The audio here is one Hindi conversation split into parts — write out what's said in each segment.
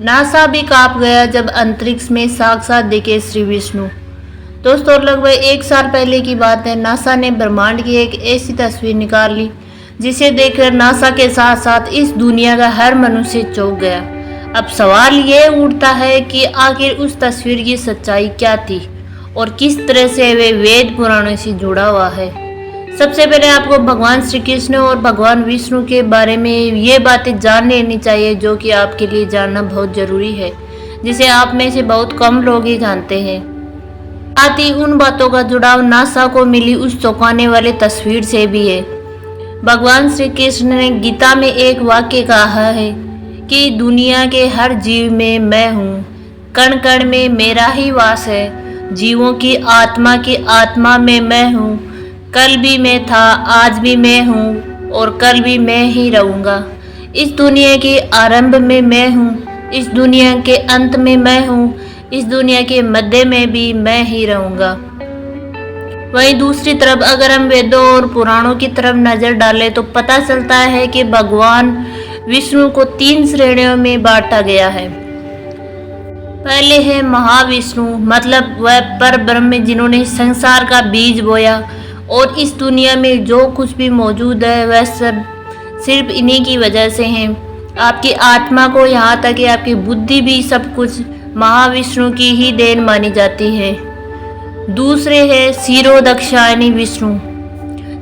नासा भी कांप गया जब अंतरिक्ष में साक्षात दिखे श्री विष्णु। दोस्तों, लगभग 1 साल पहले की बात है। नासा ने ब्रह्मांड की एक ऐसी तस्वीर निकाल ली जिसे देखकर नासा के साथ साथ इस दुनिया का हर मनुष्य चौंक गया। अब सवाल ये उठता है कि आखिर उस तस्वीर की सच्चाई क्या थी और किस तरह से वे वेद पुराणों से जुड़ा हुआ है। सबसे पहले आपको भगवान श्री कृष्ण और भगवान विष्णु के बारे में ये बातें जान लेनी चाहिए जो कि आपके लिए जानना बहुत जरूरी है, जिसे आप में से बहुत कम लोग ही जानते हैं। साथ ही उन बातों का जुड़ाव नासा को मिली उस चौंकाने वाली तस्वीर से भी है। भगवान श्री कृष्ण ने गीता में एक वाक्य कहा है कि दुनिया के हर जीव में मैं हूँ, कण कण में मेरा ही वास है, जीवों की आत्मा में मैं हूँ, कल भी मैं था, आज भी मैं हूँ और कल भी मैं ही रहूँगा। इस दुनिया के आरंभ में मैं हूँ, इस दुनिया के अंत में मैं हूँ, इस दुनिया के मध्य में भी मैं ही रहूँगा। वहीं दूसरी तरफ अगर हम वेदों और पुराणों की तरफ नजर डालें तो पता चलता है कि भगवान विष्णु को 3 श्रेणियों में बांटा गया है। पहले है महाविष्णु, मतलब वह पर ब्रह्म जिन्होंने संसार का बीज बोया और इस दुनिया में जो कुछ भी मौजूद है वह सब सिर्फ इन्हीं की वजह से है। आपकी आत्मा को यहाँ तक कि आपकी बुद्धि भी सब कुछ महाविष्णु की ही देन मानी जाती है। दूसरे है क्षीरोदक्षायनी विष्णु।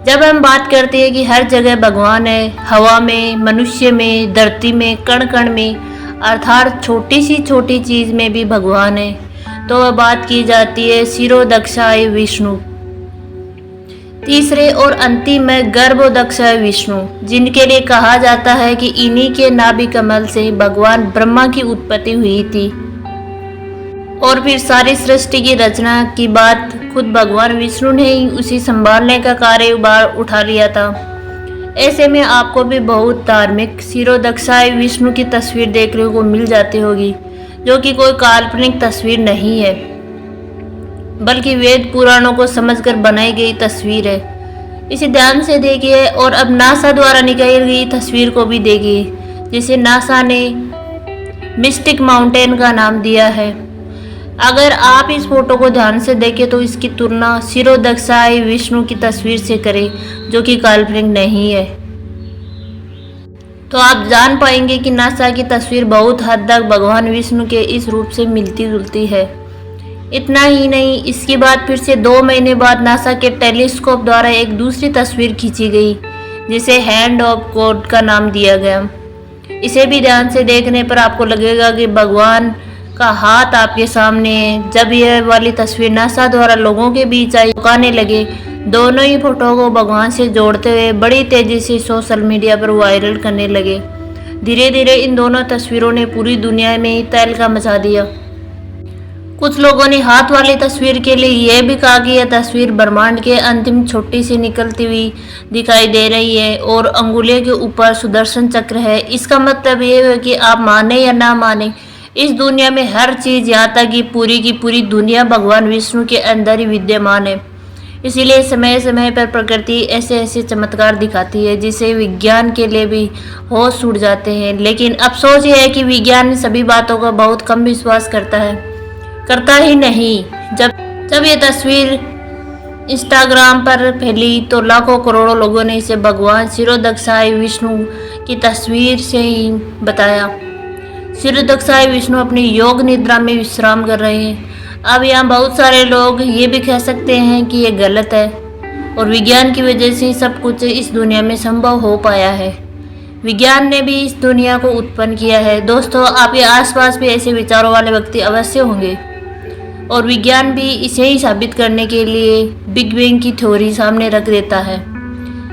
जब हम बात करते हैं कि हर जगह भगवान है, हवा में, मनुष्य में, धरती में, कण कण में, अर्थात छोटी सी छोटी चीज में भी भगवान है, तो वह बात की जाती है क्षीरोदक्षाय विष्णु। तीसरे और अंतिम है गर्भोदक्षाय विष्णु, जिनके लिए कहा जाता है कि इन्हीं के नाभि कमल से भगवान ब्रह्मा की उत्पत्ति हुई थी और फिर सारी सृष्टि की रचना की बात खुद भगवान विष्णु ने ही उसी संभालने का कार्यभार उठा लिया था। ऐसे में आपको भी बहुत धार्मिक क्षीरोदक्षाय विष्णु की तस्वीर देखने को मिल जाती होगी, जो कि कोई काल्पनिक तस्वीर नहीं है बल्कि वेद पुराणों को समझकर बनाई गई तस्वीर है। इसे ध्यान से देखिए और अब नासा द्वारा निकाली गई तस्वीर को भी देखिए, जिसे नासा ने मिस्टिक माउंटेन का नाम दिया है। अगर आप इस फोटो को ध्यान से देखें तो इसकी तुलना क्षीरोदक्षाय विष्णु की तस्वीर से करें, जो कि काल्पनिक नहीं है, तो आप जान पाएंगे कि नासा की तस्वीर बहुत हद तक भगवान विष्णु के इस रूप से मिलती जुलती है। इतना ही नहीं, इसके बाद फिर से 2 महीने बाद नासा के टेलीस्कोप द्वारा एक दूसरी तस्वीर खींची गई, जिसे हैंड ऑफ गॉड का नाम दिया गया। इसे भी ध्यान से देखने पर आपको लगेगा कि भगवान का हाथ आपके सामने है। जब यह वाली तस्वीर नासा द्वारा लोगों के बीच आई, चौंकाने लगे। दोनों ही फोटो को भगवान से जोड़ते हुए बड़ी तेजी से सोशल मीडिया पर वायरल करने लगे। धीरे धीरे इन दोनों तस्वीरों ने पूरी दुनिया में ही तहलका मचा दिया। कुछ लोगों ने हाथ वाली तस्वीर के लिए यह भी कहा कि यह तस्वीर ब्रह्मांड के अंतिम छोटी सी निकलती हुई दिखाई दे रही है और अंगुलियों के ऊपर सुदर्शन चक्र है। इसका मतलब ये है कि आप माने या ना माने, इस दुनिया में हर चीज, यहाँ तक कि पूरी की पूरी दुनिया भगवान विष्णु के अंदर ही विद्यमान है। इसीलिए समय समय पर प्रकृति ऐसे ऐसे चमत्कार दिखाती है जिसे विज्ञान के लिए भी होश उड़ जाते हैं। लेकिन अफसोस ये है कि विज्ञान सभी बातों का बहुत कम विश्वास करता ही नहीं। जब ये तस्वीर इंस्टाग्राम पर फैली तो लाखों करोड़ों लोगों ने इसे भगवान क्षीरोदक्षाय विष्णु की तस्वीर से ही बताया। क्षीरोदक्षाय विष्णु अपनी योग निद्रा में विश्राम कर रहे हैं। अब यहाँ बहुत सारे लोग ये भी कह सकते हैं कि ये गलत है और विज्ञान की वजह से सब कुछ इस दुनिया में संभव हो पाया है। विज्ञान ने भी इस दुनिया को उत्पन्न किया है। दोस्तों, आपके आसपास भी ऐसे विचारों वाले व्यक्ति अवश्य होंगे और विज्ञान भी इसे ही साबित करने के लिए बिग बैंग की थ्योरी सामने रख देता है,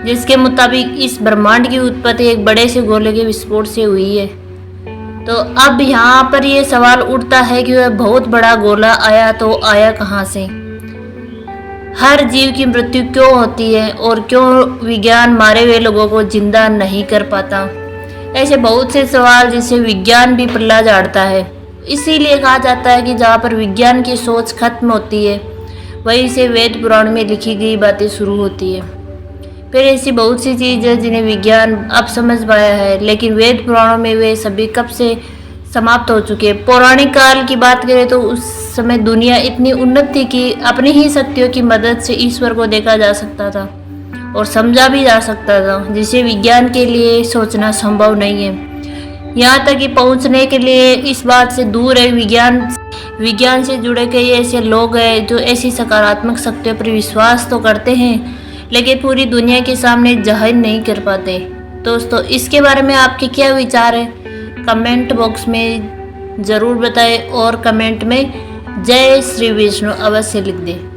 जिसके मुताबिक इस ब्रह्मांड की उत्पत्ति एक बड़े से गोले के विस्फोट से हुई है। तो अब यहाँ पर यह सवाल उठता है कि वह बहुत बड़ा गोला आया तो आया कहाँ से? हर जीव की मृत्यु क्यों होती है और क्यों विज्ञान मारे हुए लोगों को जिंदा नहीं कर पाता? ऐसे बहुत से सवाल जिसे विज्ञान भी पल्ला झाड़ता है। इसीलिए कहा जाता है कि जहाँ पर विज्ञान की सोच खत्म होती है वहीं से वेद पुराण में लिखी गई बातें शुरू होती है। फिर ऐसी बहुत सी चीज़ें जिन्हें विज्ञान अब समझ पाया है, लेकिन वेद पुराणों में वे सभी कब से समाप्त हो चुके हैं। पौराणिक काल की बात करें तो उस समय दुनिया इतनी उन्नत थी कि अपनी ही शक्तियों की मदद से ईश्वर को देखा जा सकता था और समझा भी जा सकता था, जिसे विज्ञान के लिए सोचना संभव नहीं है। यहाँ तक कि पहुँचने के लिए इस बात से दूर है। विज्ञान से जुड़े कई ऐसे लोग हैं जो ऐसी सकारात्मक शक्तियों पर विश्वास तो करते हैं, लेकिन पूरी दुनिया के सामने जाहिर नहीं कर पाते। दोस्तों, इसके बारे में आपके क्या विचार हैं? कमेंट बॉक्स में ज़रूर बताएं और कमेंट में जय श्री विष्णु अवश्य लिख दें।